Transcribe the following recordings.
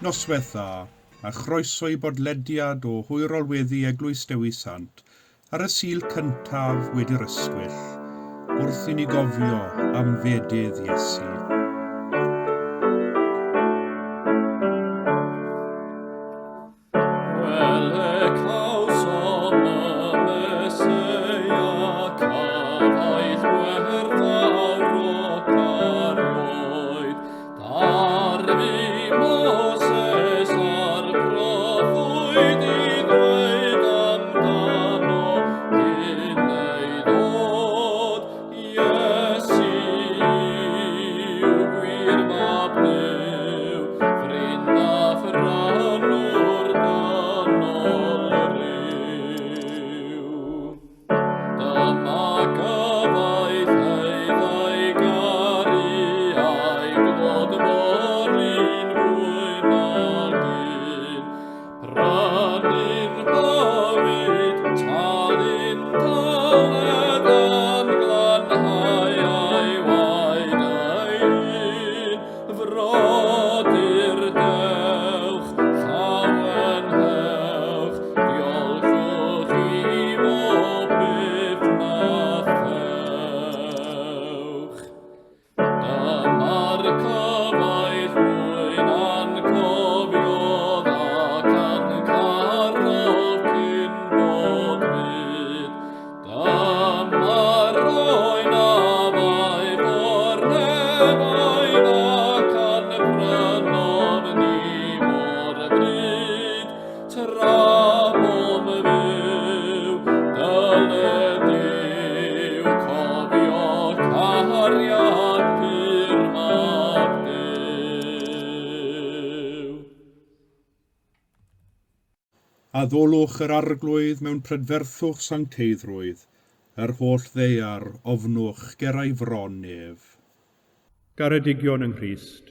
Noswaith dda, a chroeso i bodlediad o Hwyrol Weddi Eglwys Dewi Sant ar y sil cyntaf wedi'r ysgwyll, wrth i ni gofio am Bedydd Iesu. Addolwch yr arglwydd mewn prydferthwch sancteiddrwydd, yr holl ddeiar ofnwch ger ei fron nef. Garedigion yng Crist,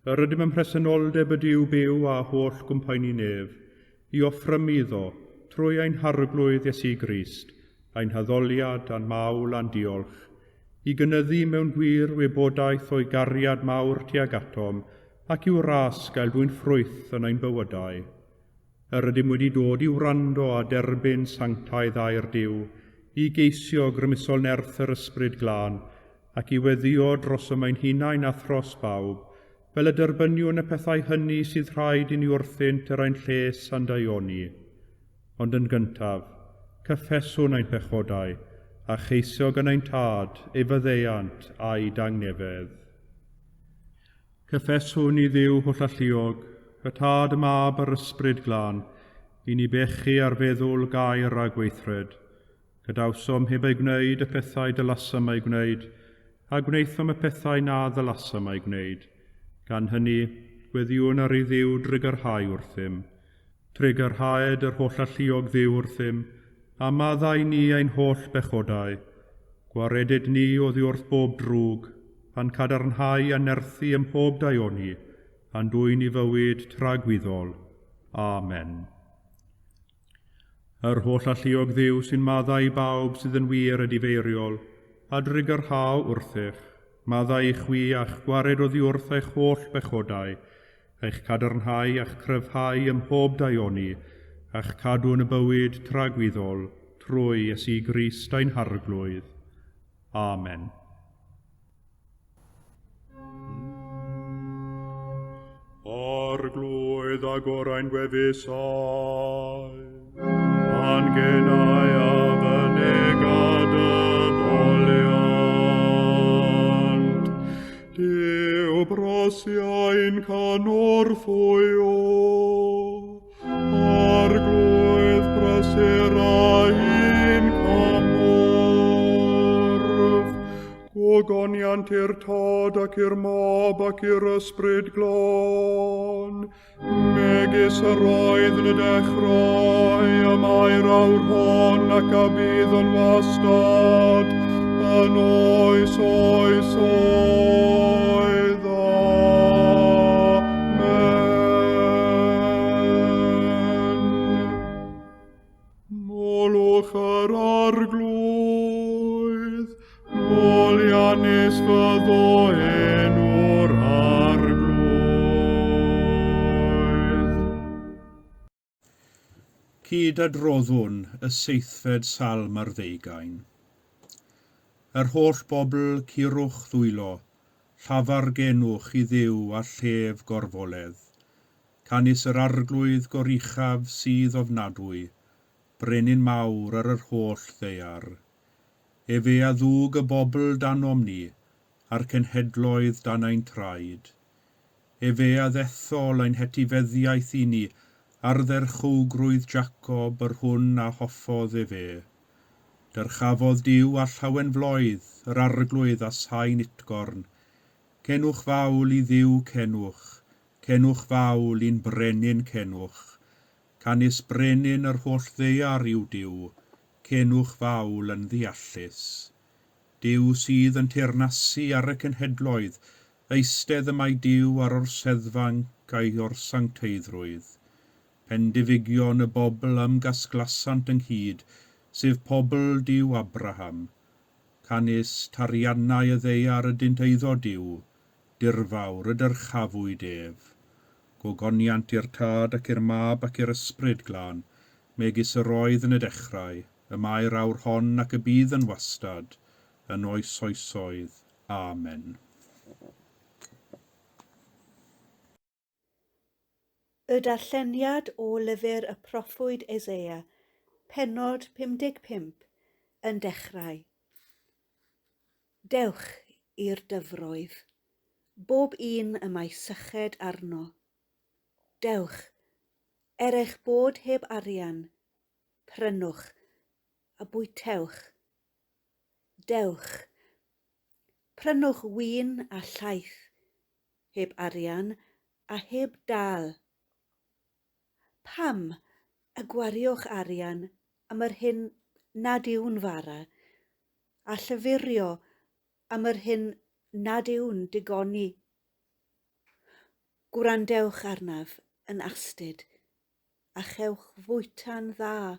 yr ydym yn presenoldeb y Duw byw a holl gwmpaini nef, i offrym iddo trwy ein harglwydd Iesu Grist, ein haddoliad a'n mawl a'n diolch, i gynyddu mewn gwir wybodaeth o'i gariad mawr tuag atom ac i'w ras gael dwi'n ffrwyth yn ein bywydau. Yr ydym wedi dod i'w wrando a derbyn sanctaidd a'r Duw, i geisio grymusol nerth yr ysbryd glân, ac i weddio dros y mae'n hunain a thros bawb, fel y derbyniwn y pethau hynny sydd rhaid i ni wrthynt yr ein lles a'n daioni. Ond yn gyntaf, cyffeswn ein pechodau, a cheisio gan ein tad, ei fyddeiant a'i dangnefedd. Cyffeswn i Dduw holl alluog, y tad y mab yr ysbryd glân, i ni bechu ar feddwl gair a gweithred, gydawsom heb ei gwneud y pethau dylasam ei gwneud, a gwneithom y pethau na ddylasam ei gwneud. Gan hynny, gweddiwn ar ei Dduw drigyrhau wrthym, trigyrhaed yr holl alluog Dduw wrthym, a maddau ni ein holl bechodau, gwaredyd ni oddi wrth bob drwg, pan cadarnhau a nerthu ym mhob daioni, a'n dwy'n i fywyd tragwyddol. Amen. Yr holl alluog Dduw sy'n maddau bawb sydd yn wir a difeiriol, a drigyrhaw wrthych, maddau i chwi a'ch gwared oddi wrth eich holl bechodau, eich cadarnhau a'ch cryfhau ym mhob daioni, a'ch cadw yn y bywyd tragwyddol, trwy Iesu Grist ein harglwydd. Amen. Arglwydd ag orau'n gwefusau, a'n genau a fynegad y boliant. Dyw brosiau'n canorthwyo, arglwydd brysurau'n camorf, gwogoniant i'r tad ac i'r mab ac i'r ysbryd glân, megis yr oedd yn y dechrau, y mae'r awr hon ac a bydd yn wastad, yn oes oes oedd. Amen. Molwch yr arglwydd, molianus fyddo enw'r arglwydd. Cyd adroddwn y seithfed salm ar ddeugain. Yr holl bobl curwch ddwylo, llafar genwch I Dduw a llef gorfoledd. Canis yr arglwydd goruchaf sydd ofnadwy, brenin mawr ar yr holl ddeiar. Efe a ddwg y bobl dan omni, a'r cenhedloedd dan ein traed. Efe a ddethol ein hetifeddiaeth I ni, ar dderchwgrwydd Jacob yr hwn a hoffodd efe. Dyrchafodd Duw a llawen floedd, yr arglwydd a sain utgorn. Cenwch fawl I Dduw cenwch fawl i'n brenin cenwch. Canis brenin yr holl ddeiar yw Duw, cenwch fawl yn ddiallus. Duw sydd yn teyrnasu ar y cenhedloedd, eistedd y mae Duw ar orseddfanc a'i orsangteiddrwydd. Pendifigion y bobl am gasglasant ynghyd, sef pobl Duw Abraham. Canis tariannau y ddeiar ydynt eiddo Duw, dirfawr y dyrchafwyd ef. Gogoniant i'r tad ac i'r mab ac i'r ysbryd glân, megis yr oedd yn y dechrau, y mae'r awr hon ac y bydd yn wastad, yn oes oesoedd. Amen. Y darlleniad o lyfr y proffwyd Eseia, pennod 55, yn dechrau. Dewch i'r dyfroedd, bob un y mae syched arno. Dewch, eich bod heb arian, prynwch a bwytewch. Dewch, prynwch win a llaeth, heb arian a heb dal. Pam y gwariwch arian am yr hyn nad yw'n fara, a llyfurio am yr hyn nad yw'n digoni. Gwrandewch arnaf yn astyd, a chewch fwyta'n dda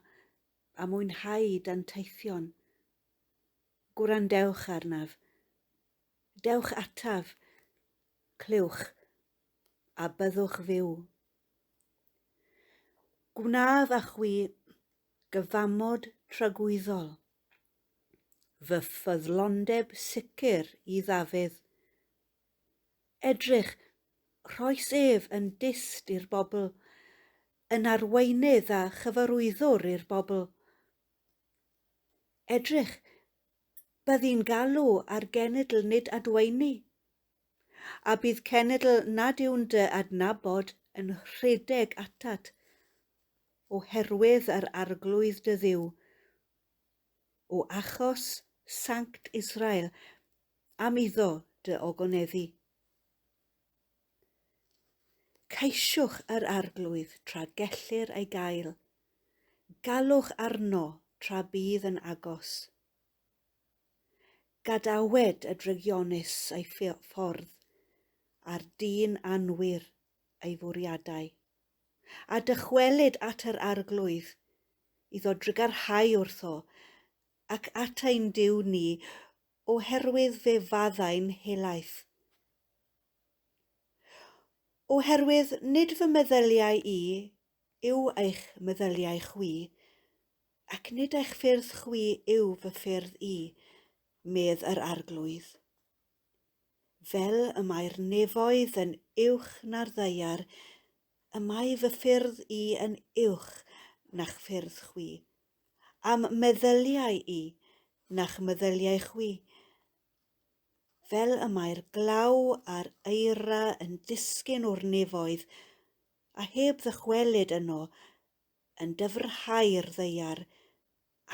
a mwynhau dan teithion. Gwrandewch arnaf, dewch ataf, clywch, a byddwch fyw. Gwnaf a chwi gyfamod tragwyddol, fy ffyddlondeb sicr I ddafydd. Edrych, rhoes ef yn dist i'r bobl, yn arweinydd a chyfarwyddwr i'r bobl. Edrych, byddi'n galw ar genedl nid adweini, a bydd cenedl nad yw'n dy adnabod yn rhedeg atat, oherwydd yr arglwydd dy Dduw, o achos Sant Israel, am iddo dy ogoneddi. Ceisiwch yr arglwydd tra gellir ei gael, galwch arno tra bydd yn agos. Gadawed y drygionus ei ffordd, a'r dyn anwyr ei fwriadau, a dychwelyd at yr arglwydd, iddo drygarhau wrtho, ac at ein Duw ni, oherwydd fe faddau'n helaeth. Oherwydd nid fy meddyliau I yw eich meddyliau chwi, ac nid eich ffyrdd chwi yw fy ffyrdd I, medd yr arglwydd. Fel y mae'r nefoedd yn uwch na'r ddeiar, y mae fy ffyrdd I yn uwch na'ch ffyrdd chwi, am meddyliau I na'ch meddyliau chwi. Fel y mae'r glaw a'r eira yn disgyn o'r nefoedd, a heb ddychwelyd yno, yn dyfrhau'r ddeiar,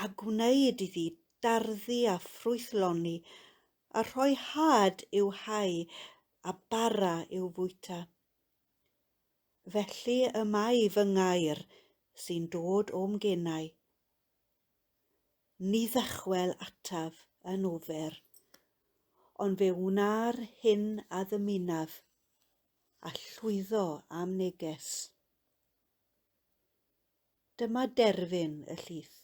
a gwneud iddi darddu a ffrwythloni, a rhoi had i'w hau, a bara i'w fwyta. Felly y mae fy ngair sy'n dod o'm genau. Ni ddychwel ataf yn ofer, ond fe wna'r hyn a ddymunaf, a llwyddo am neges. Dyma derfyn y llys.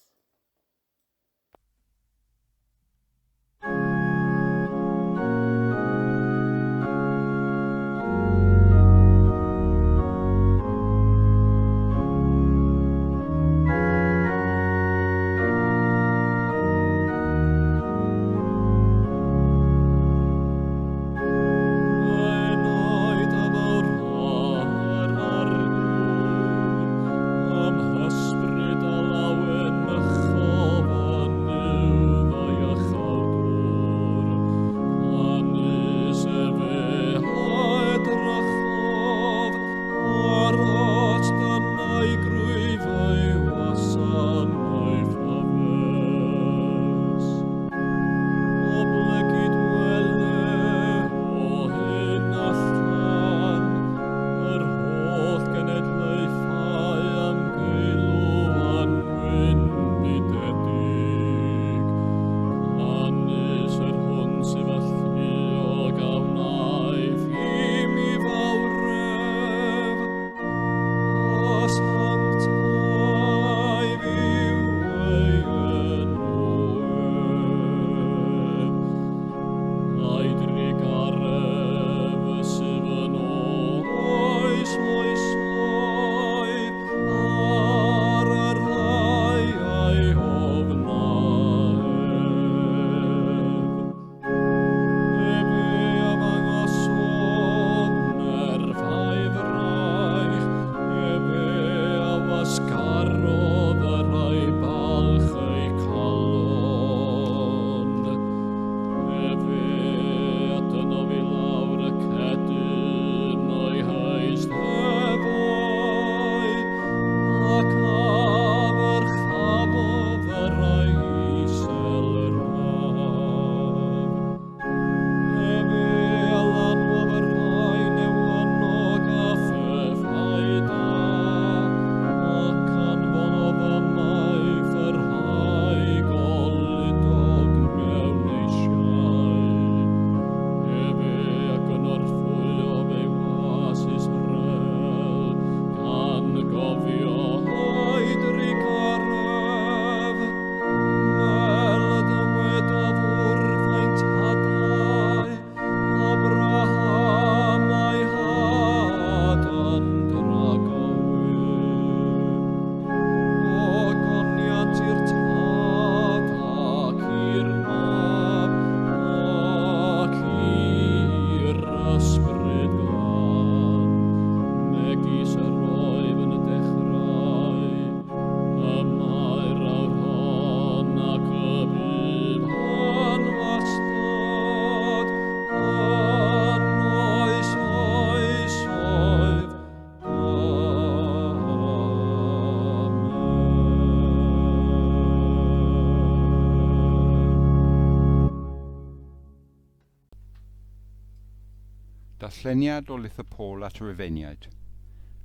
Darlleniad o Lythyr Paul at yr Efeiniaid,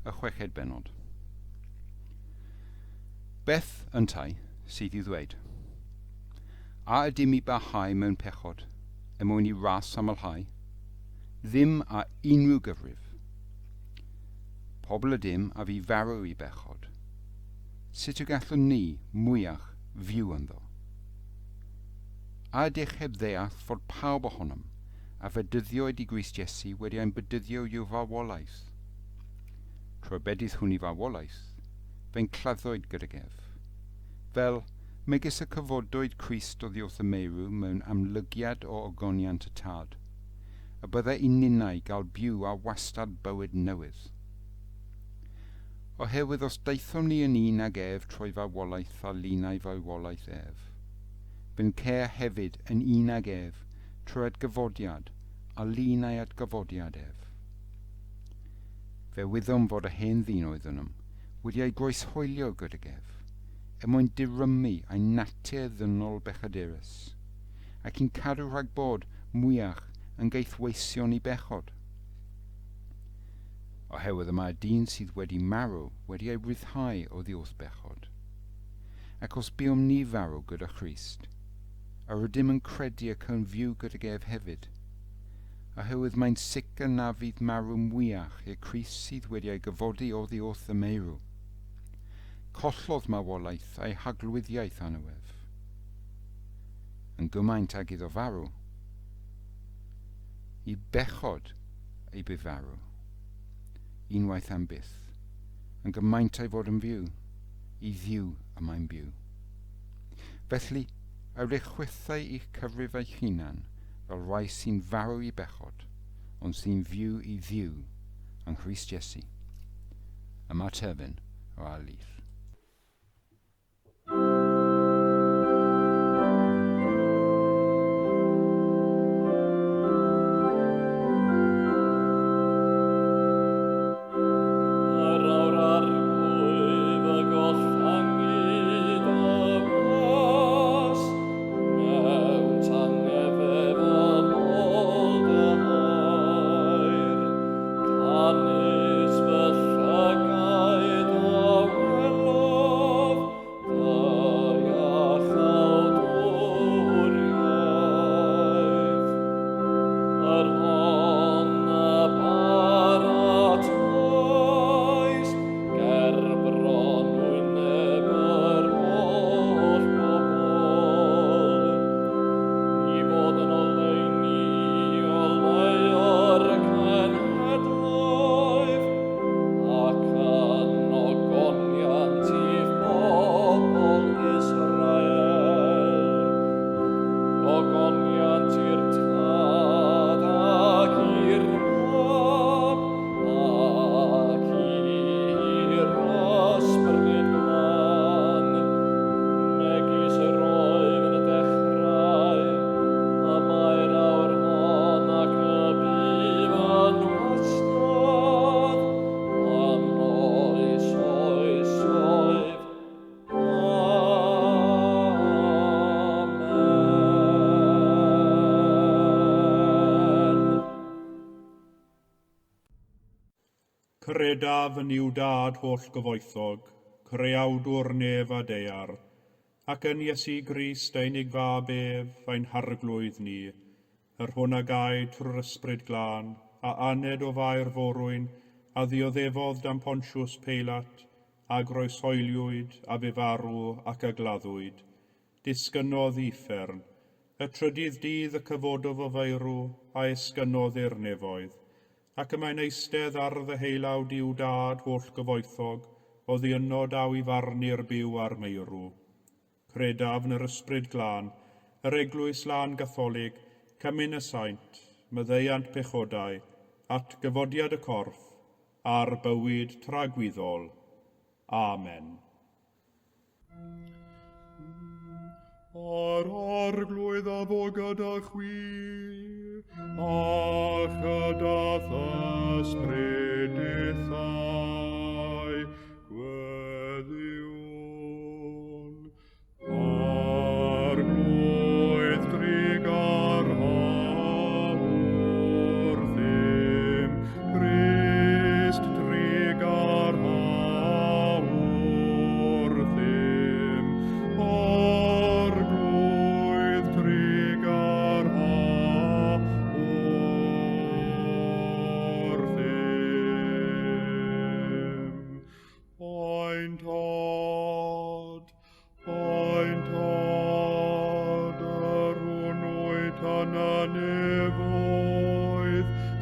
y 6 bennod. Beth yntai sydd I ddweud? A ydym I barhau mewn pechod, mwyn I ras amlhau, ddim a unrhyw gyfrif. Pobl ydym a fi farw I bechod. Sut y gallwn ni mwyach fyw ynddo? A ydych heb ddeall fod pawb ohonom a fedyddiwyd I Grist Iesu wedi ein bedyddio i'w farwolaeth. Trwy bedydd hwn I farwolaeth, fe'n claddwyd gydag ef. Fel, megis y cyfodwyd Crist oddi wrth y meirw mewn amlygiad o ogoniant y tad, a byddai uninau gael byw a wastad bywyd newydd. Oherwydd os daethom ni yn un ag ef trwy farwolaeth a linau farwolaeth ef, fe'n cer hefyd yn un ag ef trwy atgyfodiad a linau atgyfodiad ef. Fe wyddom fod y hen ddyn oeddwn wedi ei groeshoelio gydag ef, mwyn dirymu ein natur ddynol bechaderus, ac yn cadw rhag bod mwyach yn geithweision I bechod. Oherwydd y mae dyn sydd wedi marw wedi ei ryddhau o ddiwrth bechod, ac os biom ni farw gyda Crist, a rydym yn credu ac yn fyw gydag ef hefyd, oherwydd mae'n sicr na fydd marw mwyach i'r Crist sydd wedi ei gyfodi o ddiwrth y meirw. Collodd marwolaeth ei haglwyddiaeth arno ef. Yn gymaint ag iddo farw, I bechod ei bydd farw, unwaith am byth, yn gymaint ei fod yn fyw, I ddiw y mae'n byw. Felly, ewch chwythau i'ch cyfrif eich hunan fel rai sy'n farw I bechod, ond sy'n fyw I ddiw yng Nghrist Iesu. Yma terfyn o Alif. Credaf yn i'w dad holl gyfoethog, creawdwr nef a deiar, ac yn Iesu Grist ein fab ef, ein harglwydd ni, yr hwn a gai trwy'r ysbryd glân, a aned o fair forwyn, a ddioddefodd dan Pontiws Peilat, a groeshoeliwyd, a fe farw ac a gladdwyd. Disgynnodd uffern, y trydydd dydd y cyfododd o feirw, a esgynnodd i'r nefoedd, ac y mae'n eistedd ar ddeheilawd i'w dad holl gyfoethog, o ddiynno daw I farnu'r byw ar meirw. Credaf yn yr ysbryd glân, yr Eglwys lân Gatholig, cymyn y Sant, myddeiant pechodau, at gyfodiad y corff, a'r bywyd tragwyddol. Amen. Ar arglwydd a fo gyda chwi, a chydath ysbrydithau, gweddiwn. Arglwydd drig ar hawr,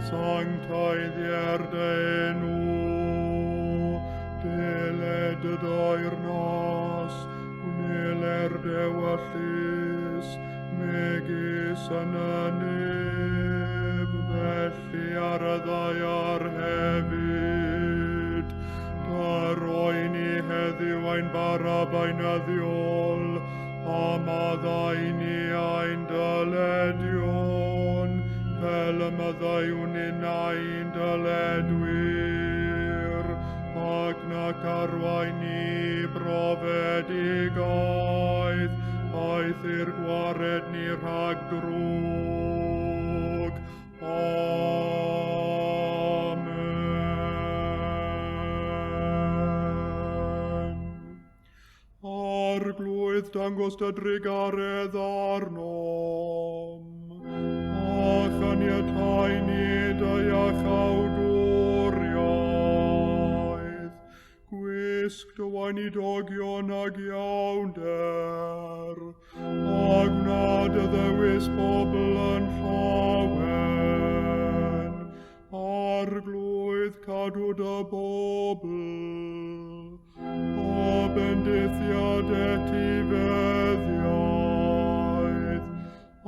Sanctaidd i'r denw, deled y dair nas, gwneler dewyllus, megis yn y neb, felly ar y ddaiar hefyd. Dar o'i ni heddiw ein barab ein addiol, a maddau ni ein dyledion, fel y maddaiwn yn ein dyledwyr, ac nac arwain ni brofedigaeth, aeth i'r gwared ni rhag drwg. Amen. Arglwydd dangos dy drigaredd arnom, a chaniatau ni dy iachawdwriaeth, gwisg dy wain i dogion ag iawnder, a gnad y ddewis pobl yn llawen, arglwydd cadw dy bobl, o bendithiad etifeddiaeth,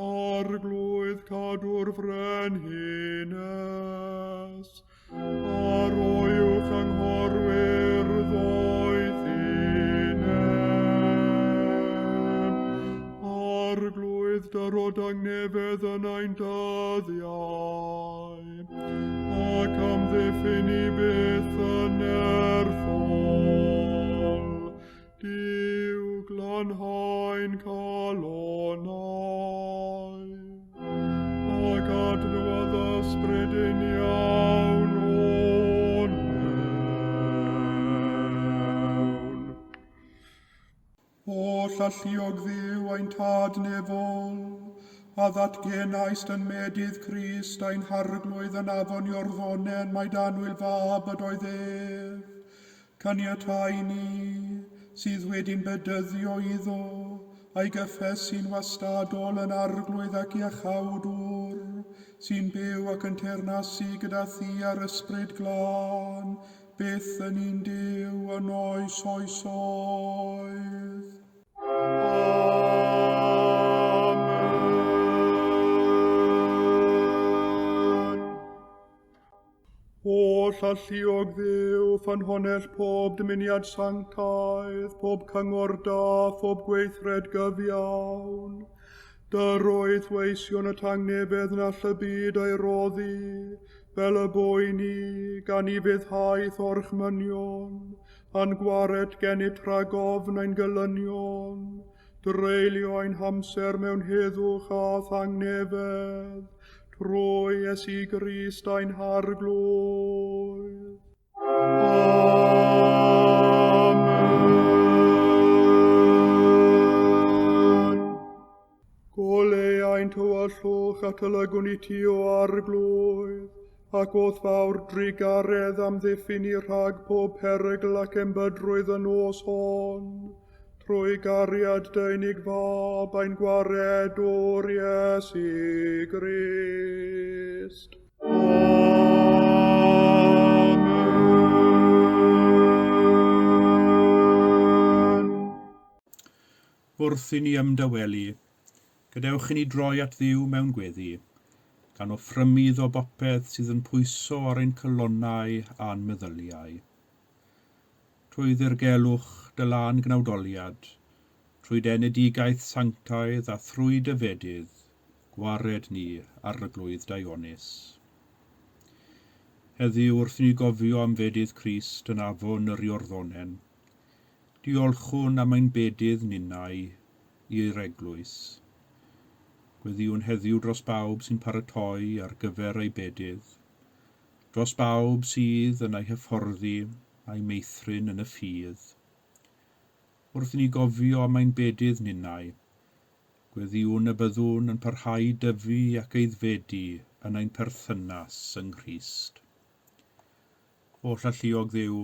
arglwydd cadw'r frenhines, ar o'iwch anghorwyr ddoethinem, arglwydd dyrod angnefedd yn ein dyddiau, ac amddiffyn i byth yn erthol, Duw glanhaen calonau, ac adnodd ysbryd yn iawn o'n mewn. O llalluog ddiw ein tad nefol, a ddatgenaist yn medydd Crist ein harglwydd yn afon Iorddonen mae danwyl fab ydoedd ef, caniatau ni, sydd wedi'n bedyddio iddo, a'i gyffesu'n wastadol yn arglwydd ac iachawdwr, sy'n byw ac yn teyrnasu gyda thi ar ysbryd glân, byth yn un Duw yn oes oesoedd. Amen. O llalluog ddiw, ffynhonell pob dymuniad sanctaidd, pob cyngor da, pob gweithred gyfiawn. Dyrwydd weision y tangnefedd na all y byd ei roddi, fel y boi ni, gan i fyddhaeth orchmynion, a'n gwared gennyt rhag ofn ein gylynion, dreulio ein hamser mewn heddwch a thangnefedd, trwy Iesu Grist ein harglwydd. Amen. Goleu ein tywyllwch at olygwn i ti o arglwydd, ac oedd fawr drigaredd amddiffyn i rhag pob perygl ac embydrwydd yn os hon, trwy gariad deunig fab ein gwaredwr Iesu Grist. Amen. Wrth i ni ymdawelu, gadewch i ni droi at Dduw mewn gweddi, gan offrymydd o bopeth sydd yn pwyso ar ein cylonnau a'n meddyliau. Trwy ddirgelwch dy lan gnawdoliad, trwy denedigaeth sanctaidd a thrwy dy fedydd, gwared ni arglwydd Dionis. Heddiw wrth ni gofio am fedydd Crist yn afon yr Iorddonen, diolchwn am ein bedydd ninnau i'r Eglwys. Gweddiwn heddiw dros bawb sy'n paratoi ar gyfer ei bedydd, dros bawb sydd yn ei hyfforddi a'i meithrin yn y ffydd. Wrth ni gofio am ein bedydd ninnau, gweddiwn y byddwn yn parhau dyfu ac eiddfedu yn ein perthynas yng Nghrist. O llalluog Dduw,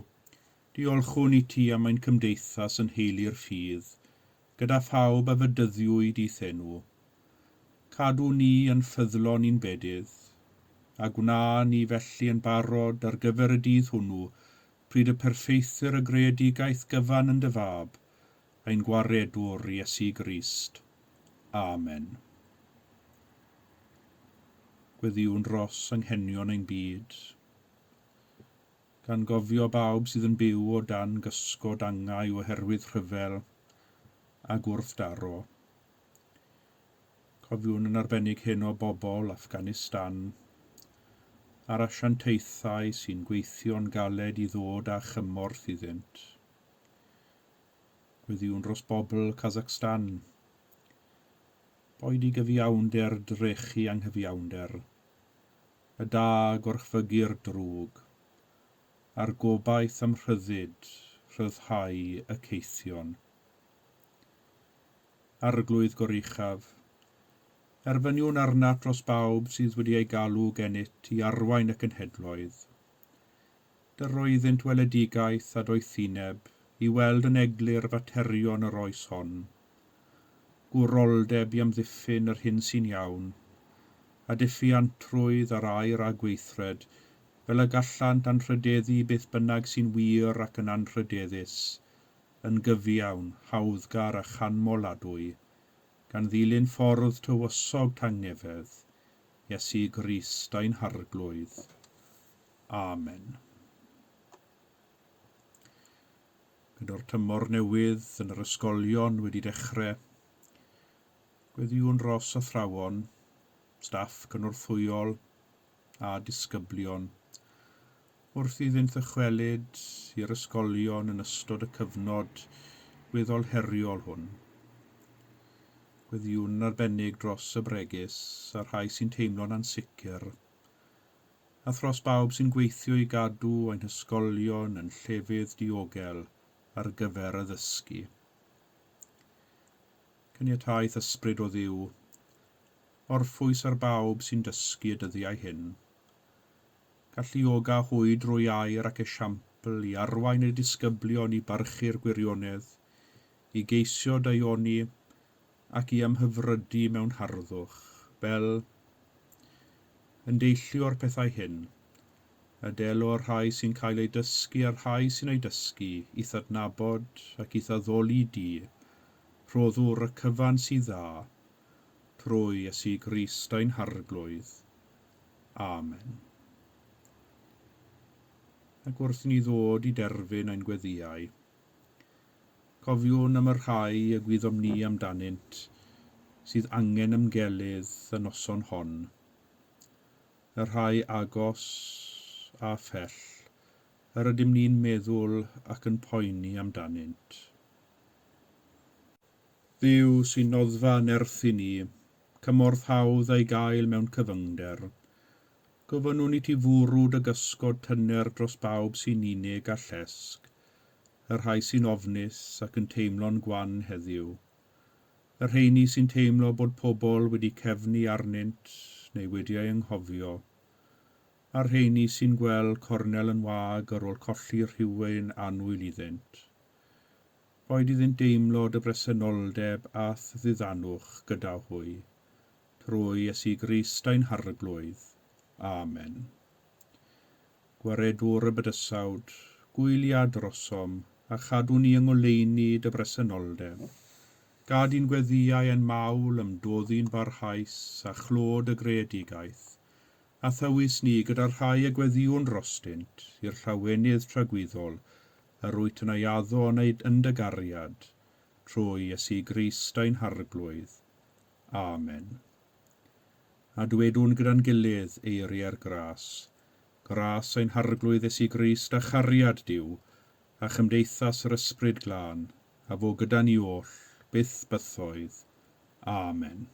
diolchwn i ti am ein cymdeithas yn heili'r ffydd, gyda phawb a fydyddiwyd I thenw. Cadw ni yn ffyddlon i'n bedydd, a gwna ni felly yn barod ar gyfer y dydd hwnnw, pryd y perffeithir y greadigaeth gyfan yn dy fab, a'n gwaredwr Iesu Grist. Amen. Gweddiwn dros anghenion ein byd, gan gofio bawb sydd yn byw o dan gysgod angau oherwydd rhyfel a gwrthdaro. Cofiwn yn arbennig hyn o bobl Affganistan, a'r asiantaethau sy'n gweithio'n galed i ddod â chymorth iddynt. Gweddiwn dros bobl Kazakhstan, boed i gyfiawnder drechu anghyfiawnder, y da gorchfygu'r drwg, a'r gobaith am rhyddid, rhyddhau y ceithion. Arglwydd goruchaf, erfyniwn arnat dros bawb sydd wedi ei galw gennyt i arwain y cenhedloedd. Dyroeddynt weledigaeth a doethineb i weld yn eglur faterion yr oes hon, gwroldeb i amddiffyn yr hyn sy'n iawn, a diffiantrwydd ar air a gweithred, fel y gallant anrhydeddu beth bynnag sy'n wir ac yn anrhydeddus, yn gyfiawn, hawddgar a chanmoladwy, gan ddilyn ffordd tywysog tangnefedd, Iesu Grist a'n harglwydd. Amen. Gyda'r tymor newydd yn yr ysgolion wedi dechrau, gweddiwn dros athrawon, staff cynorthwyol a disgyblion, wrth iddynt ddychwelyd i'r ysgolion yn ystod y cyfnod weddol heriol hwn. Gweddiwn yn arbennig dros y bregus a'r rhai sy'n teimlo'n ansicr, a thros bawb sy'n gweithio i gadw ein hysgolion yn llefydd diogel ar gyfer y ddysgu. Caniataeth ysbryd o Dduw, orffwys ar bawb sy'n dysgu y dyddiau hyn. Galluoga hwy drwy air ac esiampl i arwain y disgyblion i barchu'r gwirionedd, i geisio daioni ac i amhyfrydu mewn harddwch, fel yn deillio'r pethau hyn, y delo'r rhai sy'n cael ei dysgu a'r rhai sy'n ei dysgu, i thadnabod ac i thaddoli di, rhoddwr y cyfan sydd dda, trwy Iesu Grist a'n harglwydd. Amen. Ac wrth ni ddod i derfyn ein gweddiau, cofiwn am yr rhai y gwyddom ni amdanynt sydd angen ymgelydd y noson hon, y rhai agos a phell, yr ydym ni'n meddwl ac yn poeni amdanynt. Dduw sy'n noddfa nerth i ni, cymorth hawdd ei gael mewn cyfyngder, gofynnwn i ti fwrw dy gysgod tyner dros bawb sy'n unig a llesg, y rhai sy'n ofnus ac yn teimlo'n gwan heddiw, y rheini sy'n teimlo bod pobl wedi cefnu arnynt neu wedi ei anghofio, a'r rheini sy'n gweld cornel yn wag ar ôl colli rhywun anwyl iddynt. Boed iddynt deimlo dy bresenoldeb a ddiddannwch gyda hwy, trwy Iesu Grist a'n harglwydd. Amen. Gwaredwr y bydysawd, gwylia drosom, a chadw ni yng ngoleuni dy bresenoldeb. Gad i'n gweddiau yn mawl ymdoddi'n barhaus a chlod y greadigaeth, a thywys ni gyda'r rhai y gweddiwn drostynt i'r llawenydd tragwyddol, yr wyt yn ei addo yn dy gariad, trwy Iesu Grist a'n harglwydd. Amen. A dwedwn gyda'n gilydd eiriau'r gras ein harglwydd Iesu Grist a chariad Duw, a chymdeithas yr ysbryd glân, a fo gyda ni oll, byth bythoedd. Amen.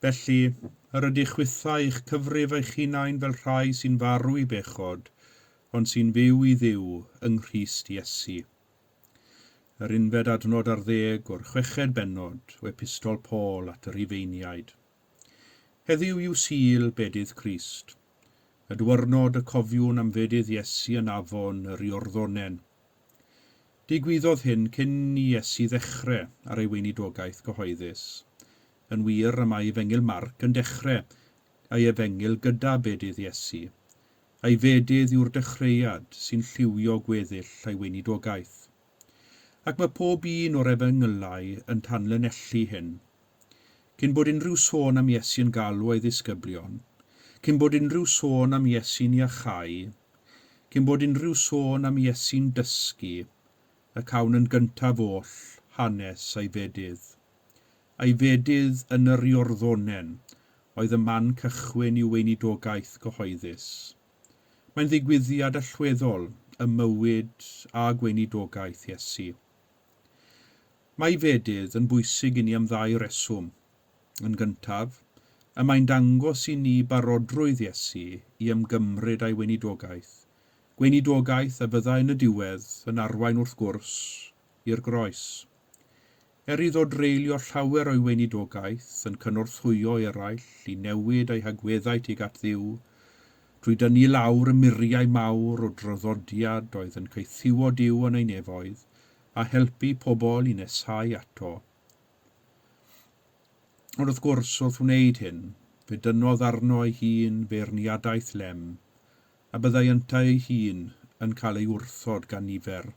Felly, yr ydych chwytha i'ch cyfrif eich hunain fel rhai sy'n farw i bechod, ond sy'n fyw i Dduw yng Nghrist Iesu. Yr unfed adnod ar 10 o'r 6 bennod o epistol Paul at yr Rifeiniaid. Heddiw yw Sul Bedydd Crist, y dwyrnod y cofiwn am fedydd Iesu yn afon yr Iorddonen. Digwyddodd hyn cyn i Iesu ddechrau ar ei weinidogaeth gyhoeddus. Yn wir y mae Efengil Marc yn dechrau a'i efengil gyda bedydd Iesu. A'i fedydd yw'r dechreuad sy'n lliwio gweddill a'i weinidogaeth. Ac mae pob un o'r efengylau yn tanlinellu hyn. Cyn bod unrhyw sôn am Iesu yn galw ei ddisgyblion, cyn bod unrhyw sôn am Iesu'n iachau, cyn bod unrhyw sôn am Iesu'n dysgu, y cawn yn gyntaf oll hanes ei fedydd. A'i fedydd yn yr Iorddonen oedd y man cychwyn i'w weinidogaeth gyhoeddus. Mae'n ddigwyddiad allweddol y mywyd a gweinidogaeth Iesu. Mae fedydd yn bwysig i ni am ddau reswm. Yn gyntaf, y mae'n dangos i ni barodrwydd Iesu i ymgymryd â'i weinidogaeth. Gweinidogaeth y byddai yn y diwedd yn arwain wrth gwrs i'r groes. Iddo dreulio llawer o'i weinidogaeth yn cynorthwyo eraill i newid ei hagweddau tuag at Dduw, trwy dynnu lawr y muriau mawr o draddodiad oedd yn ceithiwo Duw yn ei nefoedd a helpu pobl i nesau ato. Ond wrth gwrs wrth wneud hyn, fe dynnodd arno ei hun feirniadaeth lem, a byddai yntau ei hun yn cael ei wrthod gan nifer.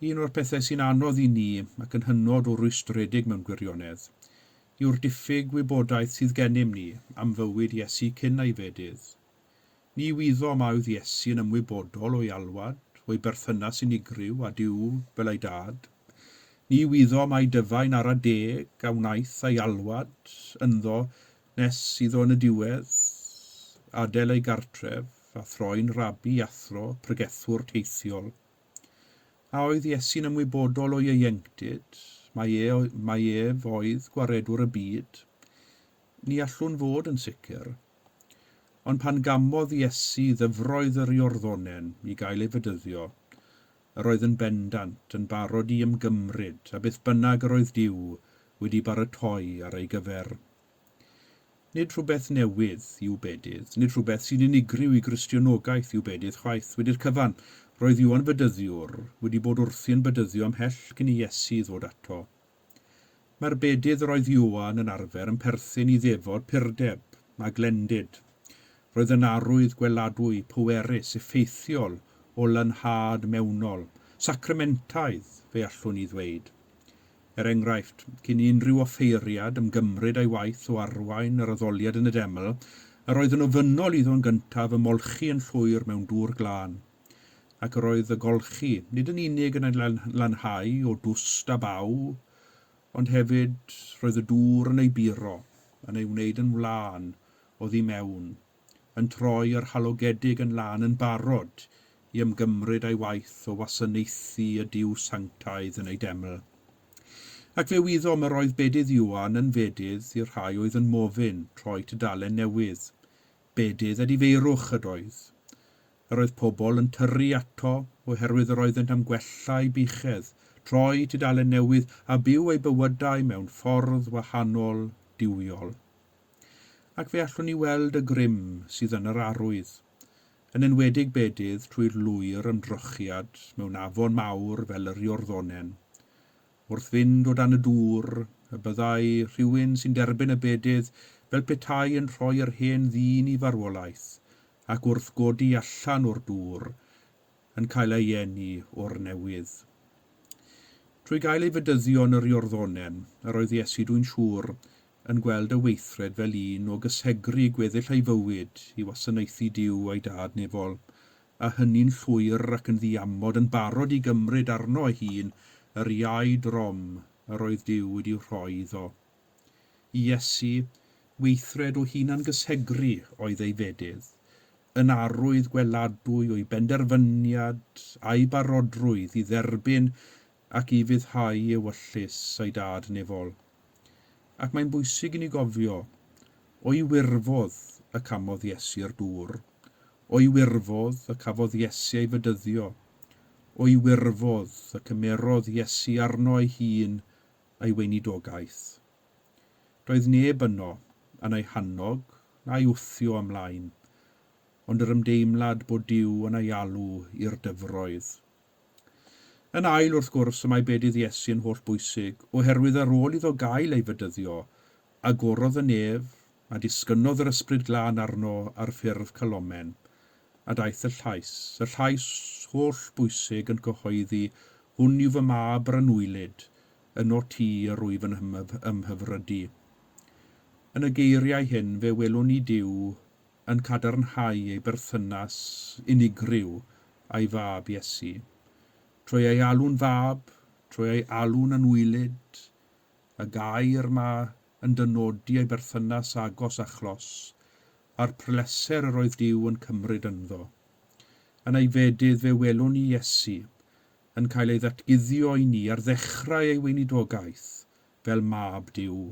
Un o'r pethau sy'n anodd i ni ac yn hynod o rwystredig mewn gwirionedd yw'r diffyg wybodaeth sydd gennym ni am fywyd Iesu cyn ei fedydd. Ni wyddo mawdd Iesu yn ymwybodol o'i alwad, o'i berthynas unigryw a Duw fel ei dad. Ni wyddo mai dyfain ar y 10 a wnaeth ei alwad ynddo nes iddo yn y diwedd, adael ei gartref a throi'n rabi athro pregethwr teithiol. A oedd Iesu'n ymwybodol o'i ieuenctid, mae ef oedd gwaredwr y byd, ni allwn fod yn sicr. Ond pan gamodd Iesu ddyfroedd yr Iorddonen i gael ei fedyddio, yr oedd yn bendant yn barod i ymgymryd a beth bynnag yr oedd Duw wedi baratoi ar ei gyfer. Nid rhywbeth newydd yw bedydd, nid rhywbeth sy'n unigryw i Gristionogaeth yw bedydd chwaith. Wedi'r cyfan, roedd Iwan bedyddiwr wedi bod wrthi'n bedyddio ymhell cyn i Iesu ddod ato. Mae'r bedydd roedd Iwan yn arfer yn perthyn i ddefod purdeb a glendid. Roedd yn arwydd gweladwy pwerus effeithiol o lanhad mewnol, sacramentaidd fe allwn ni ddweud. Enghraifft, cyn i unrhyw offeiriad ymgymryd ei waith o arwain yr addoliad yn y deml, yr oedd yn ofynnol iddo'n gyntaf y molchi yn llwyr mewn dŵr glân. Ac yr oedd y golchi nid yn unig yn ei lanhau o dwst a baw, ond hefyd roedd y dŵr yn ei buro, yn ei wneud yn wlân o ddi mewn, yn troi yr halogedig yn lan yn barod i ymgymryd ei waith o wasanaethu y Duw sanctaidd yn ei deml. Ac fe wyddom yr oedd bedydd Iwan yn fedydd i'r rhai oedd yn mofyn troi tudalen newydd. Bedydd ydi feirwch ydoedd. Yr oedd pobl yn tyrru ato oherwydd yr oedd yn amgwella ei buchedd, troi tudalen newydd a byw ei bywydau mewn ffordd wahanol diwiol. ac fe allwn ni weld y grym sydd yn yr arwydd, yn enwedig Bedydd trwy'r lwyr ymdrychiad mewn afon mawr fel yr Iorddonen. Wrth fynd o dan y dŵr, y byddai rhywun sy'n derbyn y Bedydd fel petai yn rhoi yr hen ddyn i farwolaeth, ac wrth godi allan o'r dŵr, yn cael ei eni o'r newydd. Trwy gael ei fedyddio yn yr Iorddonen, yr oedd Iesu dwi'n siŵr yn gweld y weithred fel un o gysegru gweddill ei fywyd i wasanaethu Duw a'i dad nefol, a hynny'n llwyr ac yn ddiamod yn barod i gymryd arno ei hun yr iau drom yr oedd Duw wedi rhoi iddo. I Iesu, weithred o hunan gysegru oedd ei Bedydd, yn arwydd gweladwy o'i benderfyniad a'i barodrwydd i dderbyn ac i fyddhau ewyllus a'i dad nefol. Ac mae'n bwysig i ni gofio, o'i wirfodd y camodd Iesu'r dŵr, o'i wirfodd y cafodd Iesu ei fedyddio, o'i wirfodd y cymerodd Iesu arno ei hun a'i weinidogaeth. Doedd neb yno yn ei hannog na'i wthio ymlaen, ond yr ymdeimlad bod Duw yn ei alw i'r dyfroedd. Yn ail wrth gwrs y mae Bedydd Iesu yn holl bwysig, oherwydd ar ôl iddo gael ei fedyddio, agorodd y nef a disgynnodd yr ysbryd glân arno ar ffurf Cylomen, a daeth y llais holl bwysig yn cyhoeddi, hwn yw fy mab yr anwylid, yno ti yr wyf yn ymhyfrydu. Yn y geiriau hyn fe welwn ni Duw yn cadarnhau ei berthynas unigryw a'i fab Iesu. Trwy ei alw'n fab, trwy ei alw'n anwylid, y gair yma yn dynodi ei berthynas agos a chlos, a'r pleser yr oedd Duw yn cymryd ynddo. Yn ei Fedydd fe welwn ni Iesu yn cael ei ddatguddio i ni ar ddechrau ei weinidogaeth fel mab Duw.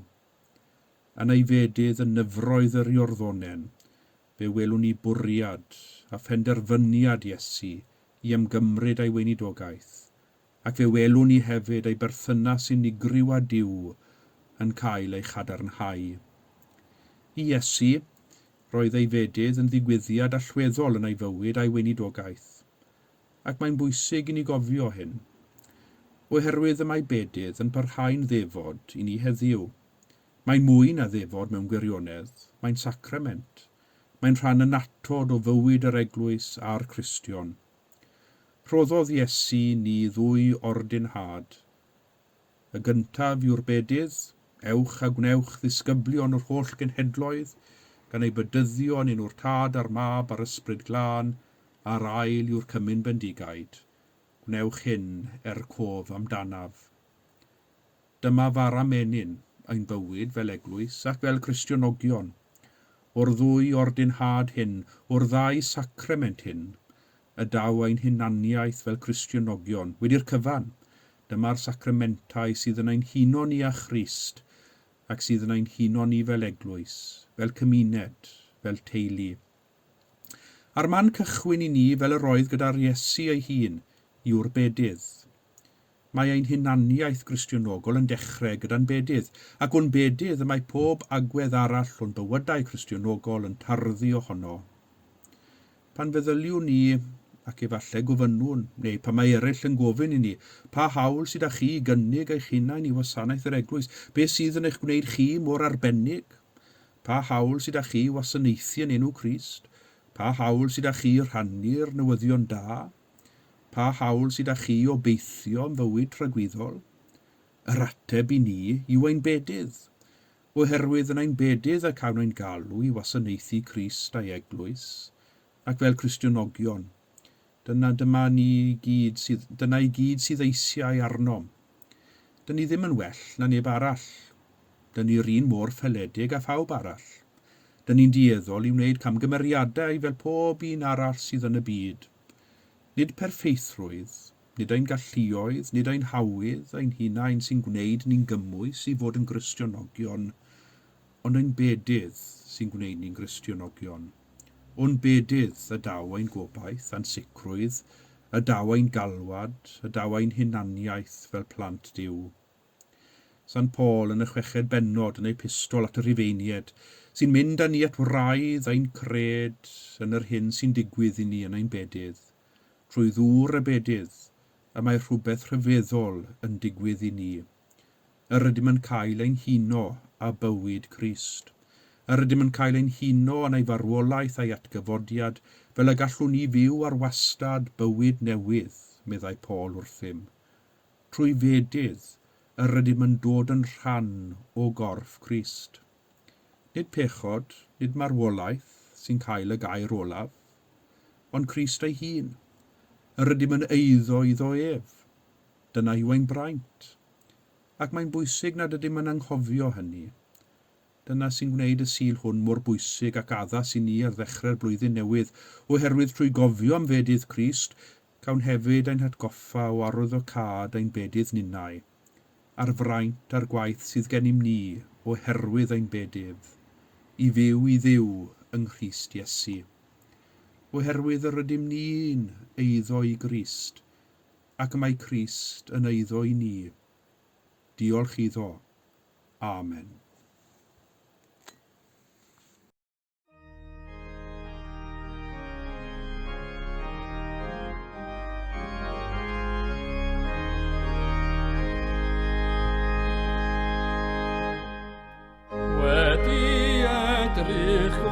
Yn ei Fedydd yn nyfroedd yr Iorddonen, fe welwn ni bwriad a phenderfyniad Iesu i ymgymryd ei weinidogaeth, ac fe welwn ni hefyd ei berthynas unigryw â Duw yn cael ei chadarnhau. I Iesu, roedd ei Fedydd yn ddigwyddiad allweddol yn ei fywyd a'i weinidogaeth, ac mae'n bwysig i ni gofio hyn, oherwydd y mae Bedydd yn parhau'n ddefod i ni heddiw. Mae'n mwy na ddefod mewn gwirionedd, mae'n sacrament. Mae'n rhan annatod o fywyd yr Eglwys a'r Cristion. Rhoddodd Iesu ni ddwy ordynhad. Y gyntaf yw'r Bedydd, ewch a gwnewch ddisgyblion o'r holl genhedloedd, gan ei bedyddio yn enw'r Tad a'r Mab a'r Ysbryd Glân, a'r ail yw'r cymyn bendigaid. Gwnewch hyn cof amdanaf. Dyma far amenyn ein bywyd fel Eglwys ac fel Cristionogion. O'r ddwy ordynhad hyn, o'r ddau sacrament hyn, y daw ein hunaniaeth fel Cristionogion wedi'r cyfan. Dyma'r sacramentau sydd yn ein huno ni â Crist ac sydd yn ein huno ni fel Eglwys, fel cymuned, fel teulu. A'r man cychwyn i ni fel yr oedd gyda'r Iesu ei hun yw'r Bedydd. Mae ein hunaniaeth Cristionogol yn dechrau gyda'n Bedydd, ac o'n Bedydd y mae pob agwedd arall o'n bywydau Cristionogol yn tarddu ohono. Pan feddyliwn ni, ac efallai gofynnwn, neu pan mae eraill yn gofyn i ni, pa hawl sydd â chi i gynnig eich hunain i wasanaeth yr Eglwys, beth sydd yn eich gwneud chi mor arbennig? Pa hawl sydd â chi i wasanaethu yn enw Crist? Pa hawl sydd â chi i rhannu'r newyddion da? Pa hawl sydd â chi o beithio yn fywyd rhagwyddol? Yr ateb i ni yw ein Bedydd, oherwydd yn ein Bedydd y cawn ein galw i wasanaethu Crist a'i Eglwys, ac fel Cristionogion. Dyna i gyd sydd eisiau arnom. Dyn ni ddim yn well na neb arall. Dyn ni'r un mor ffeledig a phawb arall. Dyn ni'n dueddol i wneud camgymeriadau fel pob un arall sydd yn y byd. Nid perfeithrwydd, nid ein galluoedd, nid ein hawydd, ein hunain sy'n gwneud ni'n gymwys i fod yn Cristionogion, ond ein Bedydd sy'n gwneud ni'n Cristionogion. O'n Bedydd y daw ein gobaith, a'n sicrwydd, y daw ein galwad, y daw ein hunaniaeth fel plant Duw. Sant Paul yn y 6 bennod yn ei epistol at y Rifeinied sy'n mynd â ni at wraidd ein cred yn yr hyn sy'n digwydd i ni yn ein bedydd. Trwy ddŵr y bedydd, y mae rhywbeth rhyfeddol yn digwydd i ni. Yr ydym yn cael ein huno a bywyd Crist. Yr ydym yn cael ein huno yn ei farwolaeth a'i atgyfodiad, fel y gallwn ni fyw ar wastad bywyd newydd, meddai Paul wrthym. Trwy fedydd, yr ydym yn dod yn rhan o gorff Crist. Nid pechod, nid marwolaeth sy'n cael y gair olaf, ond Crist ei hun. Yr ydym yn eiddo iddo ef. Dyna yw ein braint. Ac mae'n bwysig nad ydym yn anghofio hynny. Dyna sy'n gwneud y sul hwn mor bwysig ac addas i ni ar ddechrau'r blwyddyn newydd, oherwydd trwy gofio am fedydd Crist, cawn hefyd ein hatgoffa o arwyddocâd ein bedydd ninnau, a'r fraint a'r gwaith sydd gennym ni oherwydd ein bedydd, i fyw i ddiw yng Nghrist Iesu. Oherwydd yr ydym ni'n eiddo i Grist, ac mae Crist yn eiddo i ni. Diolch iddo. Amen.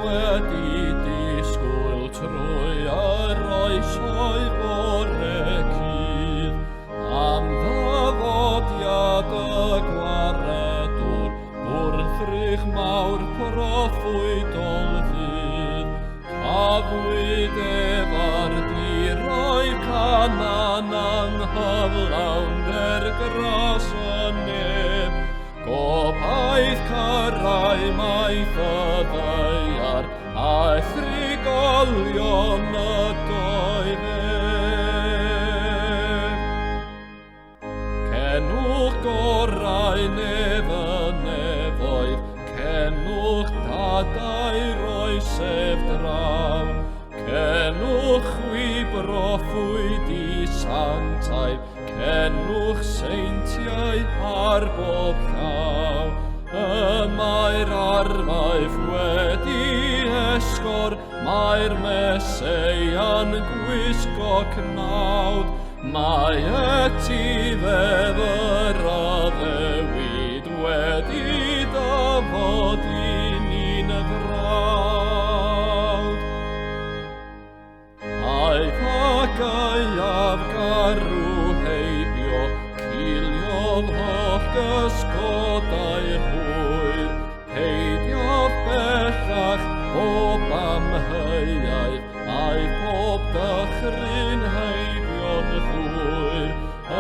Wedi disgwyl trwy yr oesoedd bore cydd, am ddyfodiad y gwaredwr, wrthrych mawr proffwydol ddydd. Cafwyd efo'r diroedd canan anghyflawnder gras y neb, gobaith cyrraedd mae ffyddeiar a thrigolion y doedd ef. Cenwch gorau nefoedd, cenwch dadau roesef draw, cenwch chwi broffwyd i santaidd, cenwch seintiau ar bob llaw. Y mae'r arfaeth wedi esgor, mae'r Meseia'n gwisgo cnawd, mae y tifedd yr addewid wedi dafod i ni'n frawd. Aeth ac aiaf garw heibio, ciliodd holl gysgodau'r hwyr, peidiodd bellach bob amheuaeth, a'i bob dychryn heibio'n ddwyr. Y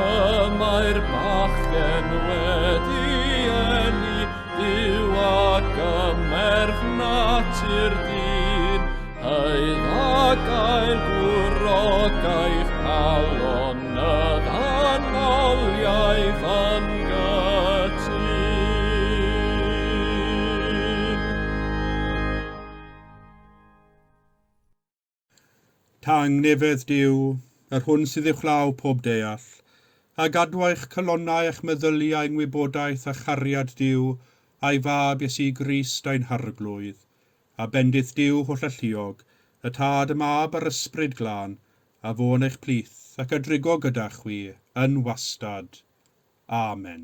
mae'r bachgen wedi eni, Duw ac ymerth natur dyn, hydd ac ail gwrogaeth calon, y ddanoliaeth yn gytun. Tangnefedd Duw, yr hwn sydd uwchlaw pob deall, a gadwa'ch calonnau eich meddyliau yng ngwybodaeth a chariad Duw, a'i fab Iesu Grist ein harglwydd, a bendith Duw holl alluog, y tad y mab a'r ysbryd glân, a fo'n eich plith ac a drigo gyda chwi yn wastad. Amen.